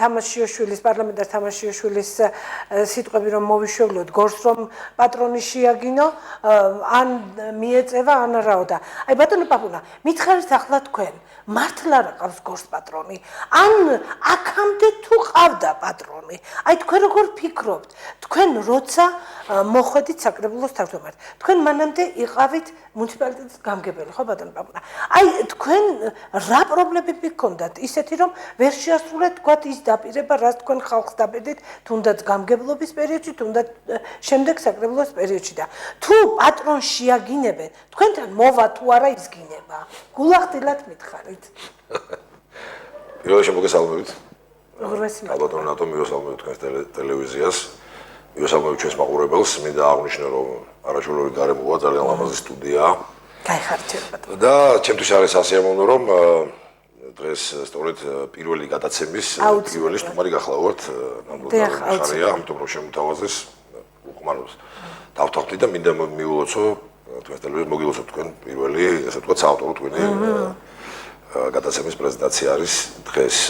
თამაშიაშვილის პარლამენტარ თამაშიაშვილის სიტყვები რომ მოვიშვებლოთ გორს რომ პატრონი შეაგინო ან მიეწევა ან რაო და აი ბატონო პაპუნა მითხარით ახლა თქვენ მართლა რა ყავს გორს პატრონი ან აქამდე თუ ყავდა პატრონი აი თქვენ როგორ ფიქრობთ თქვენ როცა მოხვედით საკრებულოს თავმჯდომარედ თქვენ მანამდე იყავით მუნიციპალიტეტის გამგებელი ხო ბატონო პაპუნა აი თქვენ რა პრობლემები გქონდათ ისეთი რომ ვერ შეასრულეთ თქვათ ის დაპირება რაც თქვენ ხალხს დაბედით თუნდაც გამგებლობის პერიოდში თუნდაც შემდეგ საკრებულოს პერიოდში და თუ პატრონს შეაგინებენ თქვენთან მოვა თუ არა ის გინება გულახდილად მითხარით პირველ შემოგესალმებით როგორ ბატონო ნატო მივესალმებით თქვენს ტელევიზიას მივესალმებით ჩვენს მაყურებელს მინდა აღვნიშნო რომ არაჩვეულებრივი გარემოა ძალიან ლამაზი სტუდიაა გაიხარჯება ბატონო და ჩემთვის არის სასიამოვნო რომ დღეს სწორედ პირველი გადაცემის პირველი სტუმარი გახლავართ ნამდვილად ხარია ამიტომ რომ შემოთავაზეს უკმაროს დავთვალეთ და მინდა მივულოცო თქვენ ტელევიზიაზე მოგილოცო თქვენ პირველი ასე ვთქვათ საავტორო თქვენი გადაცემის პრეზენტაცია არის დღეს